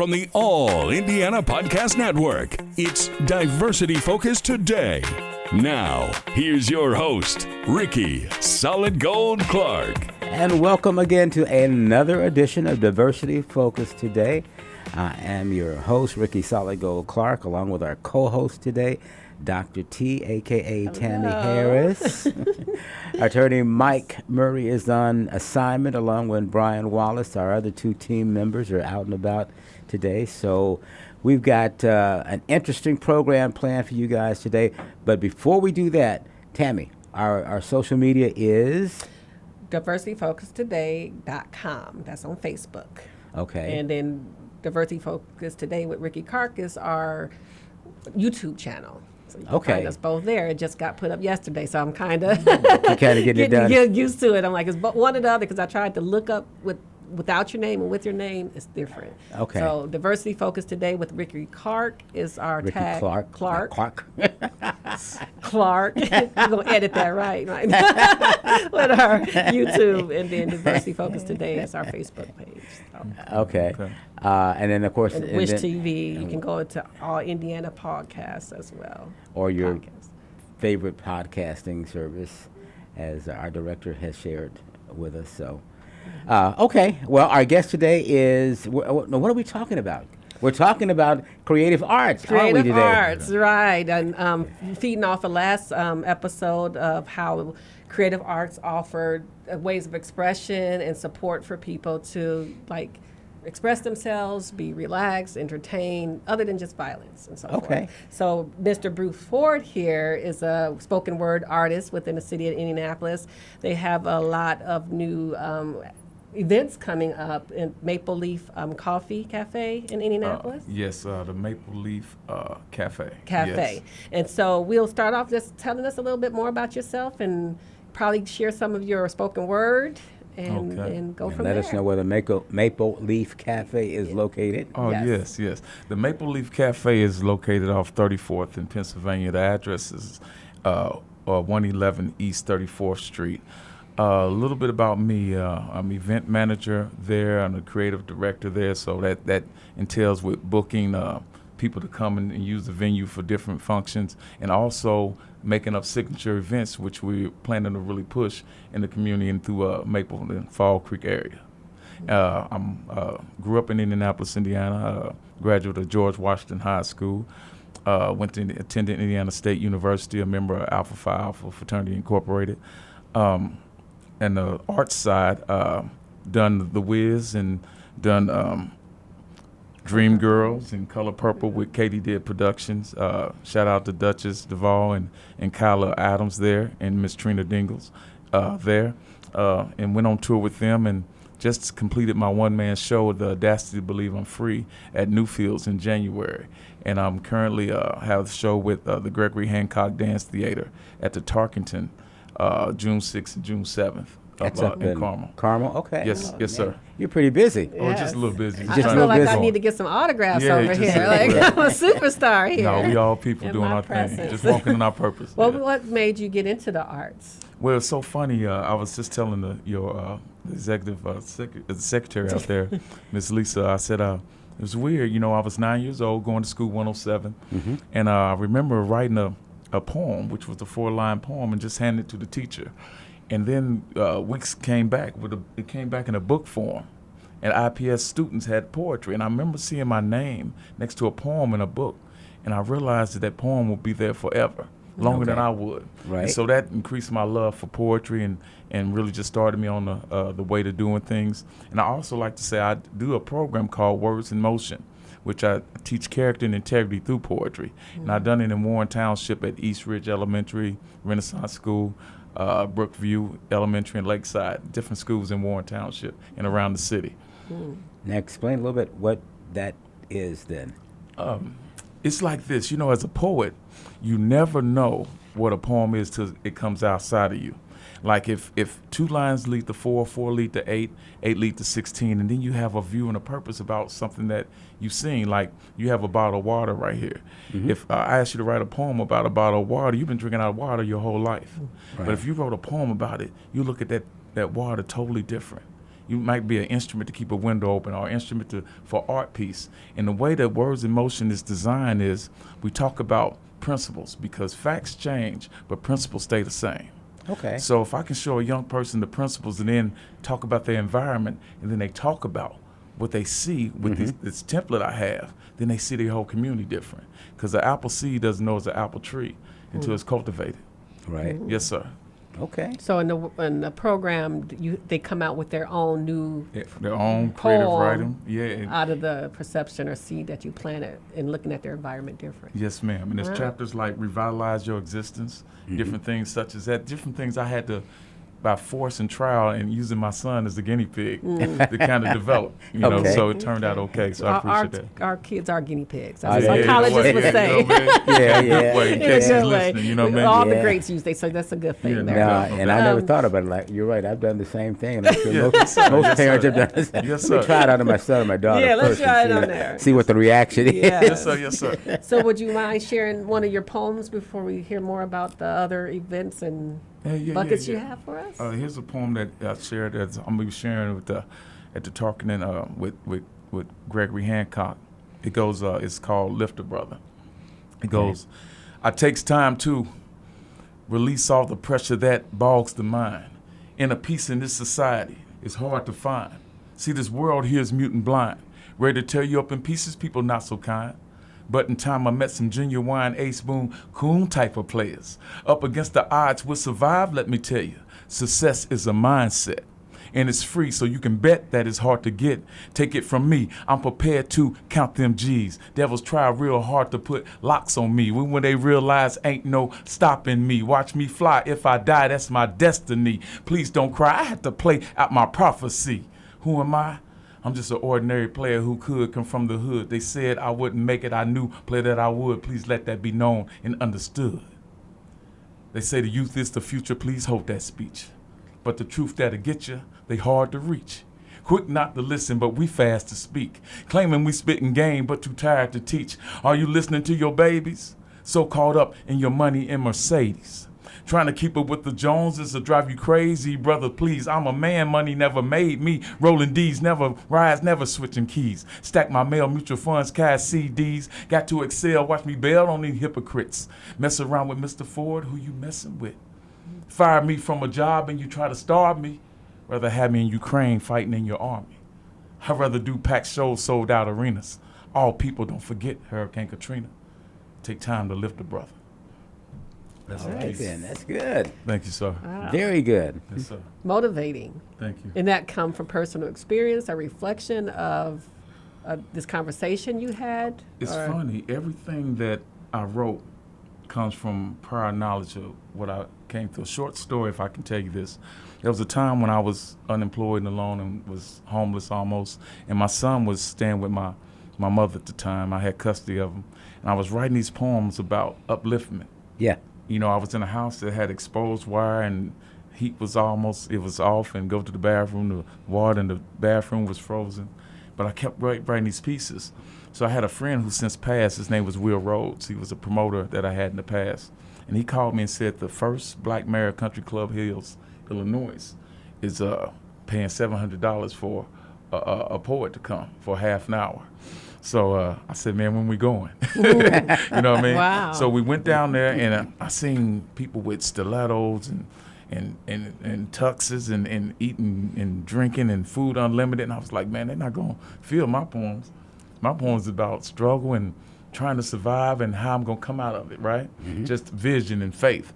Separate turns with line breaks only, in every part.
from the All Indiana Podcast Network. It's Diversity Focus Today. Now, here's your host, Ricky Solid Gold Clark.
And welcome again to another edition of Diversity Focus Today. I am your host, Ricky Solid Gold Clark, along with our co-host today, Dr. T, a.k.a. Tammy Harris. Attorney Mike Murray is on assignment, along with Brian Wallace. Our other two team members are out and about today. So we've got an interesting program planned for you guys today. But before we do that, Tammy, our social media is?
DiversityFocusToday.com. That's on Facebook.
Okay.
And then Diversity Focus Today with Ricky Clark is our YouTube channel. So you can find us both there. It just got put up yesterday, so I'm kind of
getting it done.
Get used to it. I'm like, it's one or the other, because I tried to look up without your name and with your name, it's different.
Okay.
So Diversity Focus Today with Ricky Clark is our
Ricky
tag.
Clark.
Clark.
Clark.
You're going to edit that right? With our YouTube, and then Diversity Focus Today is our Facebook page. So.
Okay. And then, of course,
and Wish TV, you can go to All Indiana Podcasts as well.
Or your favorite podcasting service, as our director has shared with us. So, okay. Well, our guest today is, what are we talking about? We're talking about creative arts, aren't we today?
Creative arts, right. And feeding off the last episode of how creative arts offered ways of expression and support for people to, like, express themselves, be relaxed, entertained, other than just violence and so forth. So Mr. Bruce Ford here is a spoken word artist within the city of Indianapolis. They have a lot of new events coming up in Maple Leaf Café in Indianapolis.
Yes, the Maple Leaf Café.
Yes. And so we'll start off just telling us a little bit more about yourself and probably share some of your spoken word. And go from there.
Let us know where the Maple Leaf Café is located.
Oh, yes. The Maple Leaf Café is located off 34th in Pennsylvania. The address is 111 East 34th Street. A little bit about me. I'm event manager there. I'm the creative director there, so that entails with booking people to come and use the venue for different functions, and also making up signature events, which we're planning to really push in the community and through Maple and Fall Creek area. Grew up in Indianapolis, Indiana, graduate of George Washington High School, attended Indiana State University, a member of Alpha Phi Alpha Fraternity Incorporated. And the arts side, done The Wiz and done Dream Girls and Color Purple with Katie Did Productions. Shout out to Duchess Duvall and Kyla Adams there, and Miss Trina Dingles there, and went on tour with them, and just completed my one-man show, The Audacity to Believe I'm Free, at Newfields in January. And I'm currently have a show with the Gregory Hancock Dance Theater at the Tarkington, June 6th and June 7th.
That's up in Carmel. Carmel, okay.
Yes, sir.
You're pretty busy.
Yes.
Oh, just a little busy.
I feel like I need to get some autographs over here. Like, I'm a superstar here.
No, we all people
in
doing our
presence.
thing, just walking in our purpose.
Well, what made you get into the arts?
Well, it's so funny. I was just telling your executive secretary out there, Miss Lisa. I said it was weird. You know, I was 9 years old, going to school 107, and I remember writing a poem, which was a 4-line poem, and just handing it to the teacher. And then weeks came back it came back in a book form, and IPS students had poetry. And I remember seeing my name next to a poem in a book, and I realized that poem would be there forever, longer than I would.
Right.
And so that increased my love for poetry and really just started me on the way to doing things. And I also like to say I do a program called Words in Motion, which I teach character and integrity through poetry. And I've done it in Warren Township at East Ridge Elementary, Renaissance School, Brookview Elementary, and Lakeside, different schools in Warren Township and around the city.
Now explain a little bit what that is then.
It's like this, as a poet, you never know what a poem is till it comes outside of you. Like if 2 lines lead to 4, 4 lead to 8, 8 lead to 16, and then you have a view and a purpose about something that you've seen. Like you have a bottle of water right here. If I asked you to write a poem about a bottle of water, you've been drinking out of water your whole life. Right. But if you wrote a poem about it, you look at that water totally different. You might be an instrument to keep a window open or an instrument for art piece. And the way that Words in Motion is designed is we talk about principles because facts change, but principles stay the same.
Okay.
So if I can show a young person the principles and then talk about their environment and then they talk about what they see with this template I have, then they see their whole community different. Because the apple seed doesn't know it's an apple tree until it's cultivated.
Right.
Yes, sir.
Okay.
So in the program, they come out with their own new
Their own creative
poem
writing. Yeah.
out of the perception or seed that you planted and looking at their environment different.
Yes, ma'am. And there's
Wow.
chapters like Revitalize Your Existence, different things such as that, different things I had to, by force and trial and using my son as the guinea pig, to kind of develop,
Okay.
so it turned out okay. So I appreciate that.
Our kids are guinea pigs,
Oh,
as
yeah.
psychologists would say.
Yeah, yeah.
Way, in
In a
case he's
good way.
listening, you know what I mean?
All the
Yeah.
greats use they say that's a good thing
Yeah,
there.
No,
Okay.
and I never
Um,
thought about it. Like, you're right. I've done the same thing. And I'm sure
Yes,
most,
sir.
most
Yes,
parents
sir.
have done the same.
Yes,
Let me
sir.
try it out on my son or my daughter
Yeah, let's
first
try
and
it
see
on
what-
there.
see what the reaction
Yeah.
is.
Yes, sir. Yes, sir.
So would you mind sharing one of your poems before we hear more about the other events and buckets you have for us?
Here's a poem that I shared. That I'm gonna be sharing with at the Tarkington with Gregory Hancock. It goes. It's called "Lift a Brother." It goes. I takes time to release all the pressure that bogs the mind. Inner peace in this society is hard to find. See, this world here is mute and blind. Ready to tear you up in pieces, people not so kind. But in time I met some genuine Ace Boone Coon type of players. Up against the odds we'll survive, let me tell you. Success is a mindset. And it's free, so you can bet that it's hard to get. Take it from me, I'm prepared to count them G's. Devils try real hard to put locks on me. When they realize ain't no stopping me. Watch me fly, if I die, that's my destiny. Please don't cry, I had to play out my prophecy. Who am I? I'm just an ordinary player who could come from the hood. They said I wouldn't make it, I knew, play that I would. Please let that be known and understood. They say the youth is the future, please hold that speech. But the truth that'll get you, they hard to reach. Quick not to listen, but we fast to speak. Claiming we spitting game, but too tired to teach. Are you listening to your babies? So caught up in your money and Mercedes. Trying to keep up with the Joneses will drive you crazy, brother, please. I'm a man, money never made me. Rolling D's, never rise, never switching keys. Stack my mail, mutual funds, cash CDs. Got to excel, watch me bail on these hypocrites. Mess around with Mr. Ford, who you messing with? Fire me from a job and you try to starve me. Rather have me in Ukraine fighting in your army. I'd rather do packed shows, sold out arenas. All people don't forget Hurricane Katrina. Take time to lift a brother. That's
All
it.
right, then. That's good.
Thank you, sir.
Very good.
Yes, sir.
Motivating.
Thank you.
And that come from personal experience, a reflection of this conversation you had?
It's funny. Everything that I wrote comes from prior knowledge of what I came through. A short story, if I can tell you this. There was a time when I was unemployed and alone and was homeless almost, and my son was staying with my mother at the time. I had custody of him, and I was writing these poems about upliftment.
Yeah.
You know, I was in a house that had exposed wire and heat was it was off, and go to the bathroom, the water in the bathroom was frozen. But I kept writing these pieces. So I had a friend who since passed, his name was Will Rhodes. He was a promoter that I had in the past. And he called me and said the first Black Mare Country Club Hills, Illinois, is paying $700 for a poet to come for half an hour. So I said, man, when we going? You know what I mean?
Wow.
So we went down there, and I seen people with stilettos and tuxes and eating and drinking and food unlimited. And I was like, man, they're not going to feel my poems. My poems about struggle and trying to survive and how I'm going to come out of it, right? Mm-hmm. Just vision and faith.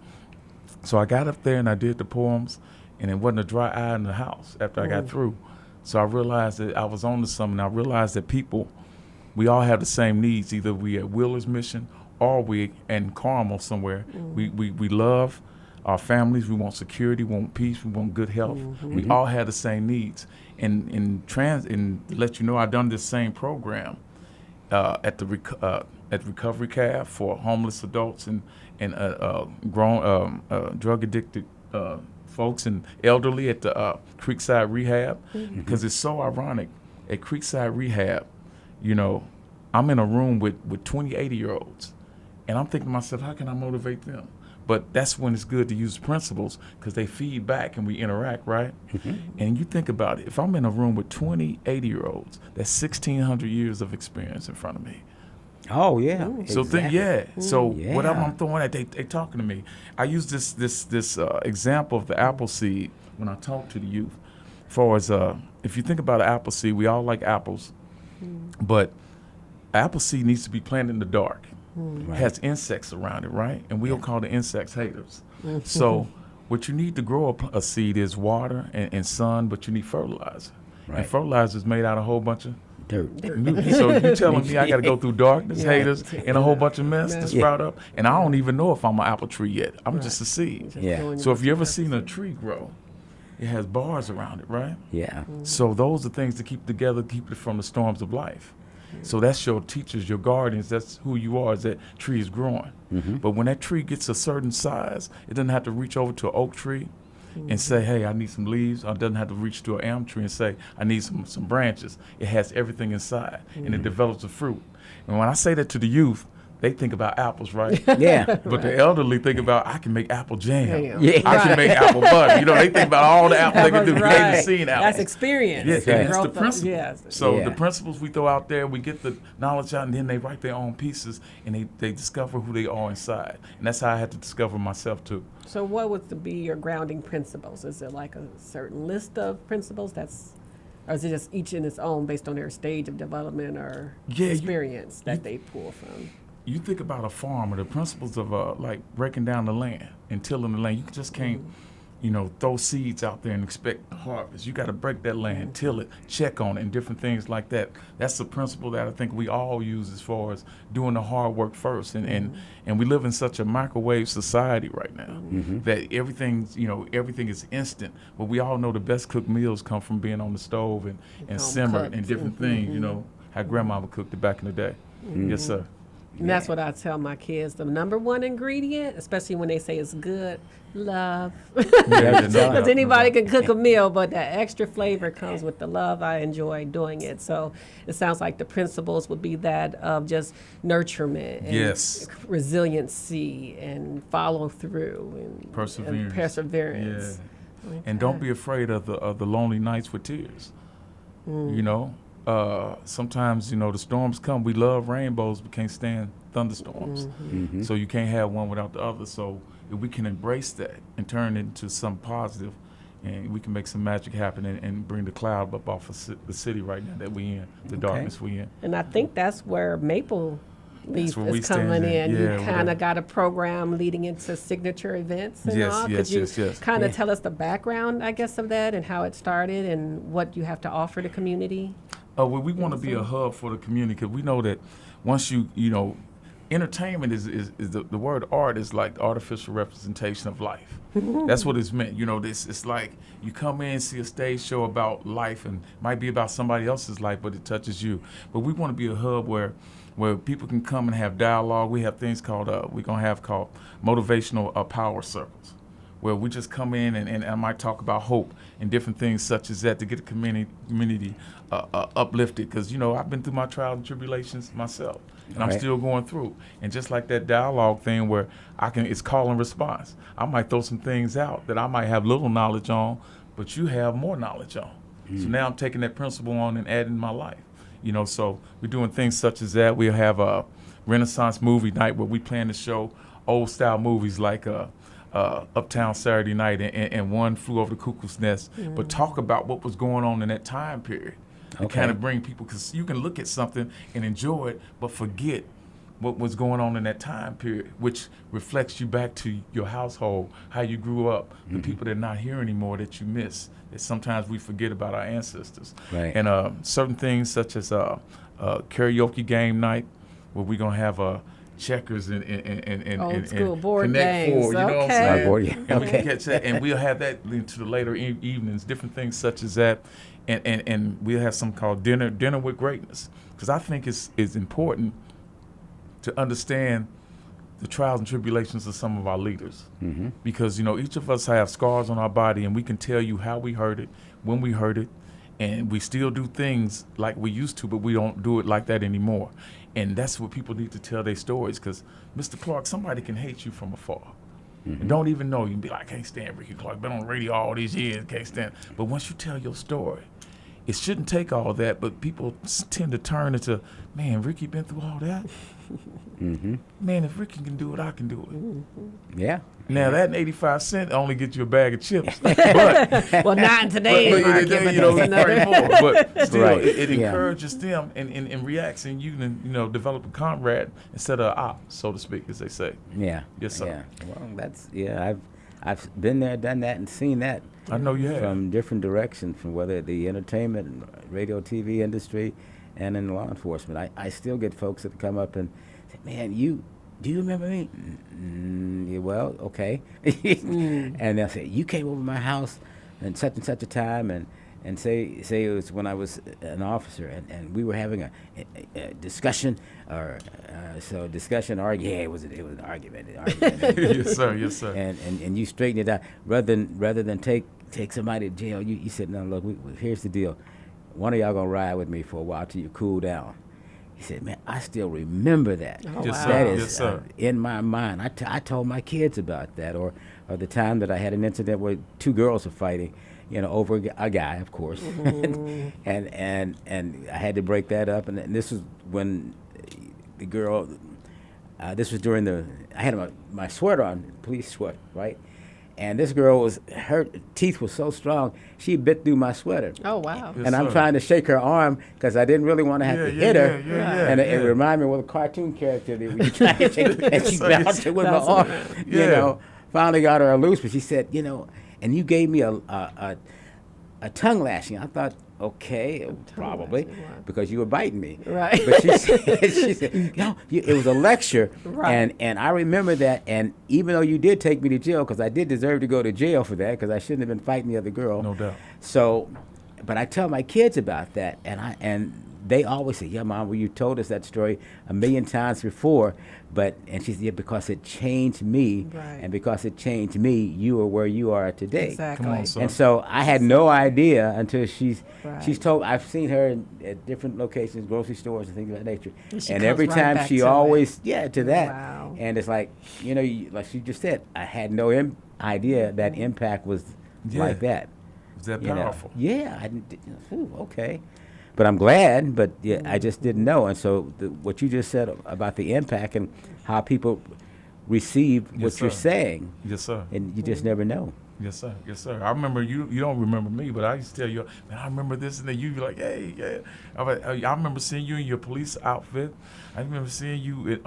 So I got up there and I did the poems, and it wasn't a dry eye in the house after I got through. So I realized that I was on to something. I realized that people, we all have the same needs. Either we at Wheeler's Mission or we in Carmel somewhere. Mm-hmm. We love our families. We want security. We want peace. We want good health. Mm-hmm. We all have the same needs. And to let you know, I've done this same program at Recovery Caf for homeless adults and grown drug addicted folks and elderly at the Creekside Rehab. Mm-hmm. Because it's so ironic. At Creekside Rehab, you know, I'm in a room with 20, 80-year-olds, and I'm thinking to myself, how can I motivate them? But that's when it's good to use principles because they feed back and we interact, right? And you think about it. If I'm in a room with 20 80-year-olds, that's 1,600 years of experience in front of me.
Oh, yeah.
So
exactly.
So
Yeah.
whatever I'm throwing at, they talking to me. I use this example of the apple seed when I talk to the youth. As far as if you think about an apple seed, we all like apples, but apple seed needs to be planted in the dark. It has insects around it, right? And we'll call the insects haters. So what you need to grow a seed is water and sun, but you need fertilizer.
Right.
And fertilizer is made out of a whole bunch of
Dirt.
so you telling me I got to go through darkness, haters, and a whole bunch of mess to
Yeah.
sprout up? And I don't even know if I'm an apple tree yet. I'm just a seed.
Yeah.
So if you ever seen a tree grow, it has bars around it, right?
Yeah.
So those are things to keep together, keep it from the storms of life. So that's your teachers, your guardians. That's who you are as that tree is growing. But when that tree gets a certain size, it doesn't have to reach over to an oak tree and say, hey, I need some leaves. Or it doesn't have to reach to an elm tree and say, I need some branches. It has everything inside, and it develops a fruit. And when I say that to the youth, they think about apples, right?
Yeah.
But the elderly think about, I can make apple jam.
Yeah.
I can make apple butter. You know, they think about all the apples they can do. They haven't seen apples.
That's experience.
Yes,
right.
and it's the
Growth of-
principle.
yes.
So
Yeah.
the principles we throw out there, we get the knowledge out, and then they write their own pieces, and they discover who they are inside. And that's how I had to discover myself too.
So what would be your grounding principles? Is it like a certain list of principles or is it just each in its own based on their stage of development or
Yeah,
experience that they pull from?
You think about a farmer, the principles of like breaking down the land and tilling the land. You just can't, throw seeds out there and expect harvest. You got to break that land, till it, check on it, and different things like that. That's the principle that I think we all use as far as doing the hard work first. And we live in such a microwave society right now that everything is instant. But we all know the best cooked meals come from being on the stove and
Home
simmered and
cooked.
different things. How grandmama cooked it back in the day. Yes, sir.
And that's what I tell my kids. The number one ingredient, especially when they say it's good, love. Because anybody can cook a meal, but that extra flavor comes with the love. I enjoy doing it. So it sounds like the principles would be that of just nurturement and
Yes.
resiliency and follow through and
Perseverance.
And perseverance.
Yeah. And don't be afraid of the lonely nights with tears. Sometimes, the storms come. We love rainbows, but can't stand thunderstorms. So you can't have one without the other. So if we can embrace that and turn it into something positive, and we can make some magic happen and bring the cloud up off of the city right now that we in, the darkness we in.
And I think that's where Maple Leaf
where we
is coming
stand
in.
in. Yeah,
You kind of got a program leading into signature events and
Yes,
all.
yes,
Could you
yes.
kind of
Yeah.
tell us the background, I guess, of that and how it started and what you have to offer the community?
Well, we want to be a hub for the community because we know that once entertainment is the word art is like the artificial representation of life. That's what it's meant. It's like you come in, see a stage show about life and might be about somebody else's life, but it touches you. But we want to be a hub where people can come and have dialogue. We have things called called motivational power circles, where we just come in and I might talk about hope and different things such as that to get the community uplifted. Because, I've been through my trials and tribulations myself, and I'm
Right.
still going through. And just like that dialogue thing where it's call and response. I might throw some things out that I might have little knowledge on, but you have more knowledge on. So now I'm taking that principle on and adding my life. So we're doing things such as that. We'll have a Renaissance movie night where we plan to show old style movies like Uptown Saturday Night and One Flew Over the Cuckoo's Nest, but talk about what was going on in that time period. To
Okay.
kind of bring people, because you can look at something and enjoy it, but forget what was going on in that time period, which reflects you back to your household, how you grew up, the people that are not here anymore that you miss, that sometimes we forget about our ancestors.
Right.
And certain things such as karaoke game night, where we're going to have checkers and
Old school board
Connect
games.
Four, you know what I'm
Okay.
saying?
Board, yeah.
And we can
Okay.
catch that, and we'll have that into the later evenings, different things such as that, and we'll have something called dinner with greatness, because I think it's important to understand the trials and tribulations of some of our leaders, because each of us have scars on our body, and we can tell you how we heard it, when we heard it, and we still do things like we used to, but we don't do it like that anymore. And that's what people need to tell their stories, because Mr. Clark, somebody can hate you from afar. and don't even know. You can be like, I can't stand Ricky Clark. Been on the radio all these years, can't stand. But once you tell your story, it shouldn't take all that, but people tend to turn into, man, Ricky been through all that? Man, if Ricky can do it, I can do it.
Yeah.
Now, that and 85 cents only get you a bag of chips. but
Well, not in today's market, but that's another.
more. But still,
Right.
it
Yeah.
encourages them and reacts, and you can, develop a comrade instead of an op, so to speak, as they say.
Yeah.
Yes, sir.
Yeah. Well, I've been there, done that, and seen that.
I know you have.
From different directions, from whether the entertainment, radio, TV industry, and in law enforcement. I still get folks that come up and say, man, do you remember me? Yeah, well, okay. And they'll say, you came over to my house and such a time, and say it was when I was an officer, and we were having a discussion, or it was an argument.
Yes, sir. Yes, sir.
And you straighten it out rather than take somebody to jail. You said, no, look, here's the deal. One of y'all gonna ride with me for a while till you cool down. He said, man, I still remember that.
Oh,
Yes,
wow.
sir.
That is
Yes, sir.
in my mind. I told my kids about that, or the time that I had an incident where two girls were fighting, over a guy, of course, and I had to break that up. And this was when the girl. This was during I had my sweater on, police sweater, right? And this girl her teeth were so strong, she bit through my sweater.
Oh, wow.
Yes,
And I'm
sir.
trying to shake her arm because I didn't really want to have to hit her.
Yeah,
And it
yeah.
reminded me of a cartoon character that we tried to shake, and she
Yes, sir,
bounced it with my
Bounced
arm.
around.
Yeah.
Finally got her loose, but she said, and you gave me a tongue lashing. I thought, okay, probably,
lashing, wow.
because you were biting me.
Right.
But she said, no, it was a lecture.
Right.
And I remember that. And even though you did take me to jail, because I did deserve to go to jail for that, because I shouldn't have been fighting the other girl.
No doubt.
So, but I tell my kids about that, and they always say, yeah, Mom, well, you told us that story a million times before, and she said, yeah, because it changed me,
Right.
and because it changed me, you are where you are today.
Exactly.
Come on, son.
And so I had no idea until she's
Right.
told. I've seen her at different locations, grocery stores and things of that nature.
And she
And
comes
every
right
time
back
she
to it.
always, to that.
Wow.
And it's like, like she just said, I had no idea that impact was
Yeah.
like that.
Is that
You know.
powerful?
Yeah, I didn't. Okay, but I'm glad. But yeah, I just didn't know. And so what you just said about the impact and how people receive what
Yes,
you're
sir.
saying,
Yes, sir.
and you just never know.
Yes, sir. Yes, sir. I remember you. You don't remember me, but I used to tell you, man, I remember this, and then you be like, hey, yeah. I remember seeing you in your police outfit. I remember seeing you,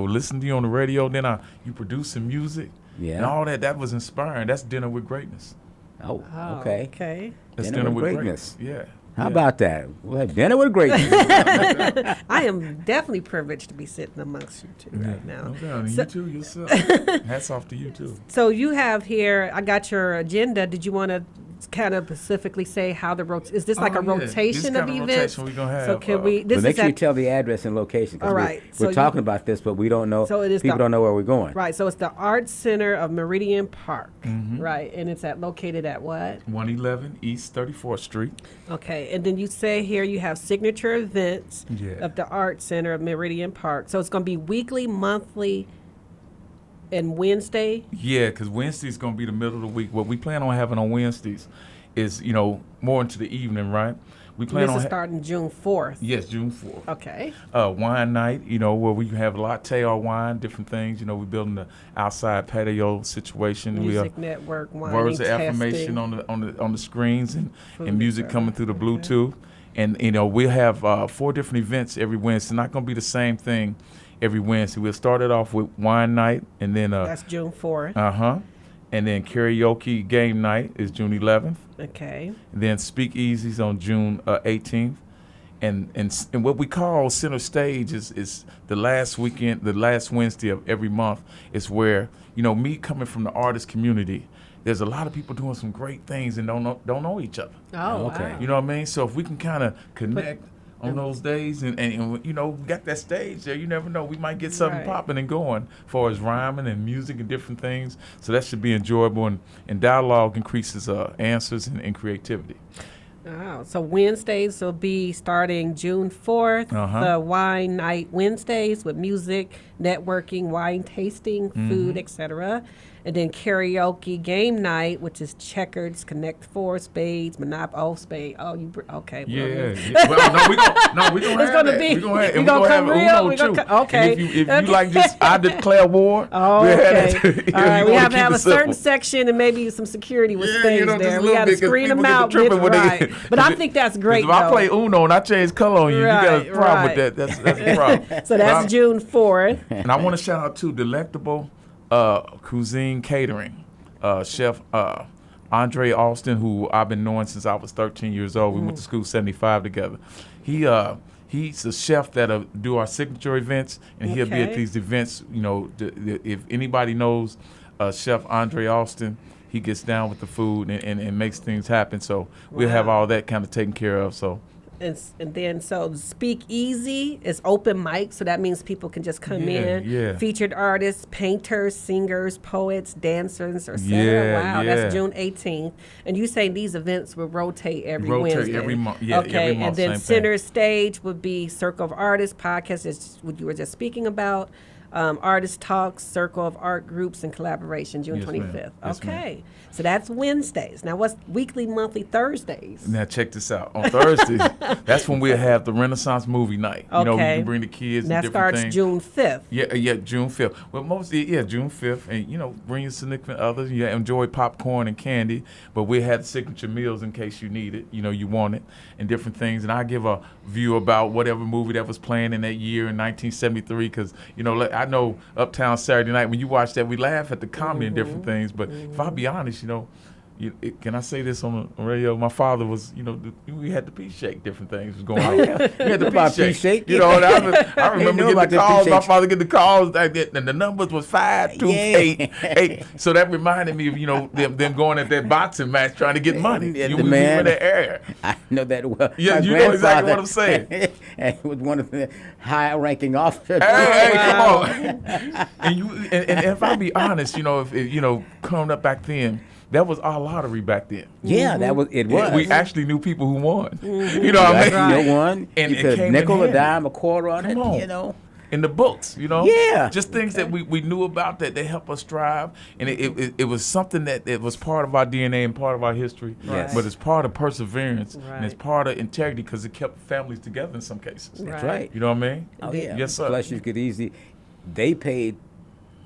listening to you on the radio. Then you producing music,
Yeah.
and all that. That was inspiring. That's dinner with greatness.
Oh,
Oh,
okay.
Okay.
That's
Dinner
dinner
with
with
greatness.
Yeah.
How
Yeah.
about that? We'll have dinner with greatness.
I am definitely privileged to be sitting amongst you two right now.
No doubt. And
So-
you too, yourself. Hats off to you too.
So you have here, I got your agenda. Did you want to kind of specifically say how is this like a
Oh, yeah. This
rotation of
kind of
events?
rotation we gonna have,
So can we,
But
this
make
is
sure you
at,
tell the address and location. 'Cause
All right.
We're
So you-
talking about this, but we don't know.
So it is
people
the-
don't know where we're going.
right, so it's the Arts Center of Meridian Park,
Mm-hmm.
right? And it's located at what?
111 East 34th Street.
Okay, and then you say here you have signature events
Yeah.
of the Arts Center of Meridian Park. So it's going to be weekly, monthly, and Wednesday?
Yeah, because Wednesday's going to be the middle of the week. What we plan on having on Wednesdays is, more into the evening, right? We plan
This
on
is starting June 4th.
yes, June 4th.
Okay.
Wine night, where we have latte or wine, different things. We're building the outside patio situation.
Music network, wine
words of
testing.
affirmation on the screens and
Food
music
and
coming through the
okay.
Bluetooth. And we'll have 4 different events every Wednesday. It's not going to be the same thing every Wednesday. We'll start it off with wine night, and then
That's June 4th.
and then karaoke game night is June 11th.
Okay.
And then speakeasies on June 18th. And what we call center stage is the last weekend, the last Wednesday of every month is where, me coming from the artist community, there's a lot of people doing some great things and don't know each other.
Oh,
Okay.
wow.
You know what I mean? So if we can kind of connect on those days and we got that stage there, you never know. We might get something
Right.
popping and going as far as rhyming and music and different things. So that should be enjoyable, and dialogue increases answers and creativity.
Oh, so Wednesdays will be starting June 4th, the wine night Wednesdays with music, networking, wine tasting, food, etc. And then karaoke game night, which is checkers, Connect Four, spades, Monopoly, spade. Oh, okay.
Yeah. Well, no, we gonna
It's
have
gonna
that.
be.
We gonna have,
We
and
gonna
we
come
gonna
real.
have
We
Uno
gonna
too.
okay.
And if you like just I declare war.
Oh,
we'll
okay.
have that.
All right, we
wanna
have to
keep
have
it
a certain
simple.
section and maybe some security with
Yeah,
spades
you know, just
there.
a
We
little
got to
bit, 'cause
screen them
people get to
out.
tripping when they
Right.
get-
But I think that's great.
If I
though.
play Uno and I change color on you, you got a
Right,
problem
right.
with that. That's a problem.
So that's June 4th.
And I want to shout out to Delectable Cuisine Catering, Chef Andre Austin, who I've been knowing since I was 13 years old. We went to school 75 together. He's a chef that'll do our signature events, and he'll be at
Okay.
these events. You know, if anybody knows Chef Andre Austin, he gets down with the food and makes things happen. So we'll have
Wow.
all that kind of taken care of. So
And then so Speak Easy is open mic, so that means people can just come in.
Yeah.
Featured artists, painters, singers, poets, dancers, etc.
Yeah,
Wow,
yeah.
that's June 18th. And you say these events will rotate every Wednesday.
every month. Yeah,
okay,
every month,
and then
same thing.
center stage would be Circle of Artists podcast, is what you were just speaking about. Artist talks, Circle of Art groups, and collaboration, June
Yes, ma'am.
25th.
Yes, ma'am.
Okay, so that's Wednesdays. Now, what's weekly, monthly, Thursdays?
Now check this out. On Thursdays, that's when we'll have the Renaissance movie night. You know, you
Okay.
can bring the kids
And that
and different
starts
things.
June 5th.
Yeah, June 5th. Well, mostly, June 5th. And, you know, bring your significant others. You enjoy popcorn and candy. But we have signature meals in case you need it, you know, you want it, and different things. And I give a view about whatever movie that was playing in that year in 1973. Because, you know, I know Uptown Saturday Night, when you watch that, we laugh at the comedy and different things. But if I be honest, you know, can I say this on the radio? My father was, you know, we had the pea shake, different things was going on. We had the
About
pea
pea
shake.
shake?
You know, and I remember
know about
getting the
the pea
calls. My
shakes.
father getting the calls, like that, and the numbers was 5, 2,
Yeah.
8. So that reminded me of, you know, them going at that boxing match trying to get money.
Yeah,
You
the
we
man.
were in that area.
I know that well.
Yeah,
My
you know exactly
grandfather-
what I'm saying.
and he was one of the high-ranking officers.
Hey, come on. and if I be honest, you know, if you know, coming up back then, that was our lottery back then.
Yeah, that was it. Was
We actually knew people who won. You know what I mean?
Right. You won.
And
You
it
could
came in
nickel, a
handy.
dime, a quarter on
Come
it.
on.
You know.
In the books, you know?
Yeah.
Just things that we knew about that they help us strive. And it was something that it was part of our DNA and part of our history.
Yes.
But it's part of perseverance and it's
Right.
part of integrity because it kept families together in some cases.
That's
Right.
right.
You know what I mean?
Oh yeah.
Yes, sir.
Plus, you could easily. They paid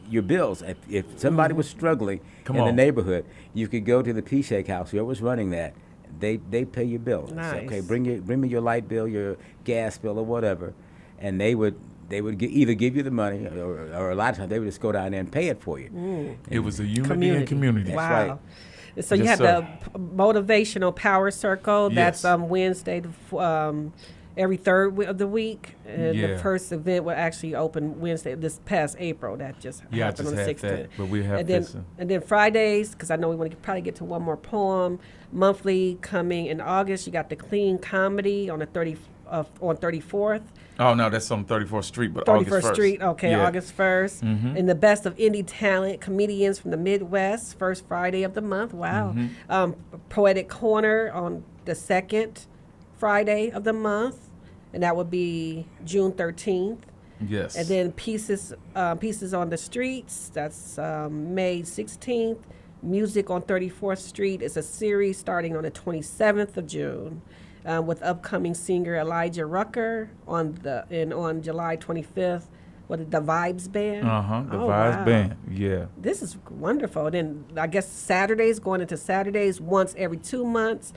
your bills. If somebody was struggling
Come
in the
on.
neighborhood, you could go to the Pea Shake House. Whoever was running that, they pay your bill. Say,
Nice.
okay, bring me your light bill, your gas bill, or whatever, and they would either give you the money or a lot of times they would just go down there and pay it for you.
It was a unity and community.
That's
Wow.
right.
So you
Yes,
have
sir.
the motivational power circle. That's
Yes.
Wednesday, every third of the week. And the
Yeah.
first event will actually open Wednesday, this past April. That just
Yeah, I
happened
just
on the
had
16th.
that, but we have
and then,
this.
and then Fridays, because I know we want to probably get to one more poem. Monthly coming in August. You got the Clean Comedy on the 34th.
Oh, no, that's on 34th Street, but
31st
August 1st.
Street, okay,
Yeah.
August 1st. And the best of indie talent, comedians from the Midwest, first Friday of the month. Wow. Poetic Corner on the second Friday of the month, and that would be June 13th.
Yes.
And then Pieces on the Streets, that's May 16th. Music on 34th Street is a series starting on the 27th of June. With upcoming singer Elijah Rucker on July 25th with the Vibes Band.
The
Oh,
Vibes
wow.
Band. Yeah.
This is wonderful. Then I guess Saturdays, going into Saturdays once every 2 months.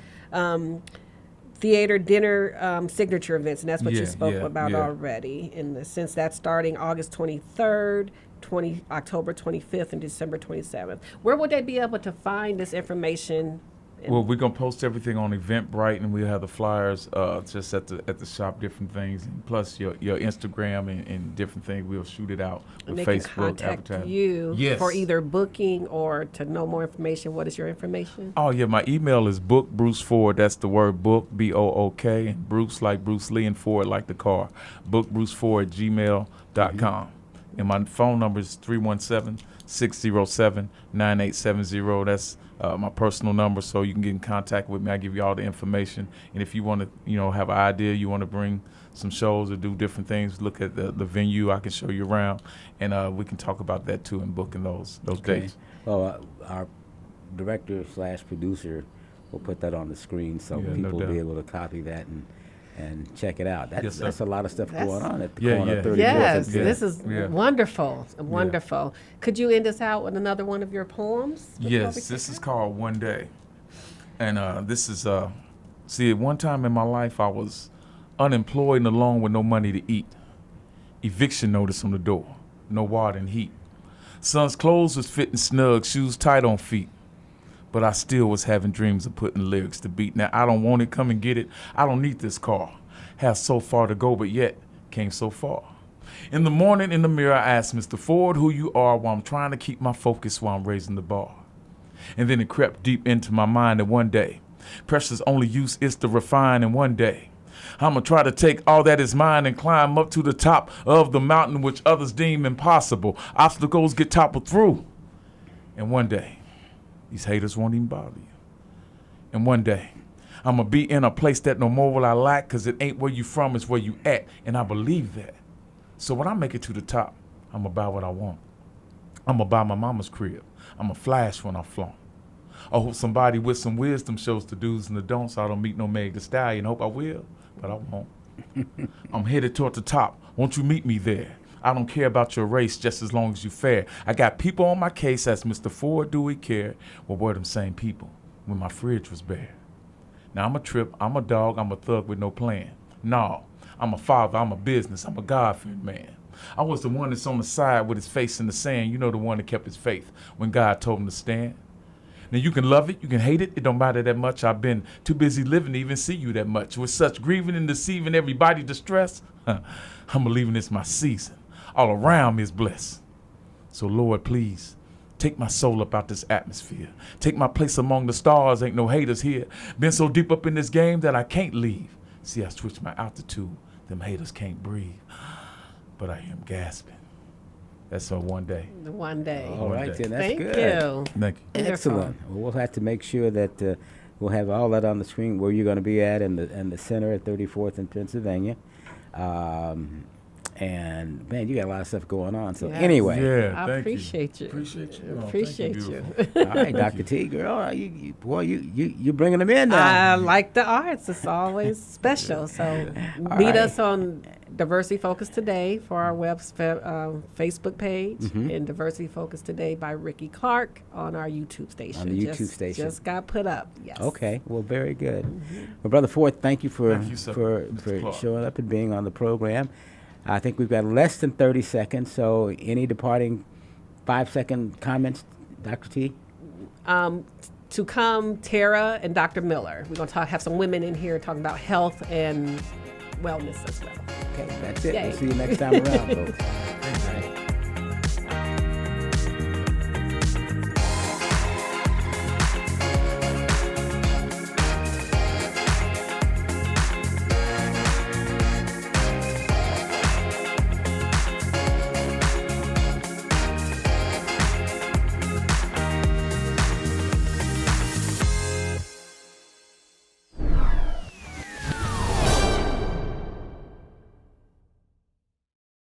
Theater dinner signature events, and that's what you
Yeah,
spoke
yeah,
about
yeah.
already. And since that's starting August 23rd, October 25th, and December 27th, where would they be able to find this information?
Well, we're gonna post everything on Eventbrite, and we'll have the flyers just at the shop, different things, and plus your Instagram and different things. We'll shoot it out
And
with
they
Facebook
can contact
advertising.
you
Yes.
for either booking or to know more information. What is your information?
Oh yeah, my email is book Bruce Ford. That's the word book, BOOK, and Bruce like Bruce Lee and Ford like the car. Bookbruceford@gmail.com. And my phone number is 317-607-9870. That's my personal number, so you can get in contact with me. I give you all the information. And if you want to, have an idea, you want to bring some shows or do different things, look at the venue. I can show you around, and we can talk about that too and booking those dates.
Well, our director/producer will put that on the screen so
Yeah,
people
no
will be
doubt.
able to copy that and check it out.
Yes, sir.
That's a lot of stuff going on at the
Yeah,
corner
yeah.
of 34th
Yes,
and
Yeah.
this is
Yeah.
wonderful, wonderful. Could you end us out with another one of your poems? before we
Yes,
take
this is
out?
called One Day. And this is, see, at one time in my life, I was unemployed and alone with no money to eat. Eviction notice on the door, no water and heat. Son's clothes was fitting snug, shoes tight on feet. But I still was having dreams of putting lyrics to beat. Now, I don't want it, come and get it. I don't need this car. Have so far to go, but yet came so far. In the morning in the mirror, I asked Mr. Ford who you are while I'm trying to keep my focus while I'm raising the bar. And then it crept deep into my mind that one day, pressure's only use is to refine, and one day, I'm going to try to take all that is mine and climb up to the top of the mountain which others deem impossible. Obstacles get toppled through. And one day, these haters won't even bother you. And one day, I'm going to be in a place that no more will I lack, because it ain't where you from, it's where you at. And I believe that. So when I make it to the top, I'm going to buy what I want. I'm going to buy my mama's crib. I'm going to flash when I flaunt. I hope somebody with some wisdom shows the do's and the don'ts so I don't meet no Meg Thee Stallion. Hope I will, but I won't. I'm headed toward the top. Won't you meet me there? I don't care about your race just as long as you fair. I got people on my case. Ask Mr. Ford, do we care? Well, were them same people when my fridge was bare? Now I'm a trip, I'm a dog, I'm a thug with no plan. No, I'm a father, I'm a business, I'm a God-fearing man. I was the one that's on the side with his face in the sand. You know, the one that kept his faith when God told him to stand. Now you can love it, you can hate it, it don't matter that much. I've been too busy living to even see you that much. With such grieving and deceiving everybody distressed, I'm believing it's my season. All around me is blessed. So Lord, please, take my soul up out this atmosphere. Take my place among the stars, ain't no haters here. Been so deep up in this game that I can't leave. See, I switched my altitude, them haters can't breathe. But I am gasping. That's on one day.
The one day.
All right, then, that's
Thank
good.
you.
Thank you.
Excellent. Well, we'll have to make sure that we'll have all that on the screen where you're going to be at in the center at 34th and Pennsylvania. And man, you got a lot of stuff going on. So
Yes.
anyway,
Yeah,
I
thank
appreciate you.
Appreciate you. Oh,
Appreciate
thank
you.
beautiful.
all right, Dr. T, girl, you bringing them in now.
I like the arts. It's always special. So meet
right.
us on Diversity Focus Today for our Facebook page, and Diversity Focus Today by Ricky Clark on our YouTube station.
On the YouTube station.
Just got put up. Yes.
Okay, well, very good. Well, Brother Ford, thank you for
Thank you, sir.
for
Mr. Clark.
showing up and being on the program. I think we've got less than 30 seconds, so any departing 5-second comments, Dr. T?
To come, Tara and Dr. Miller. We're going to have some women in here talking about health and wellness as well.
Okay, that's it.
Yay.
We'll see you next time around, folks. All right.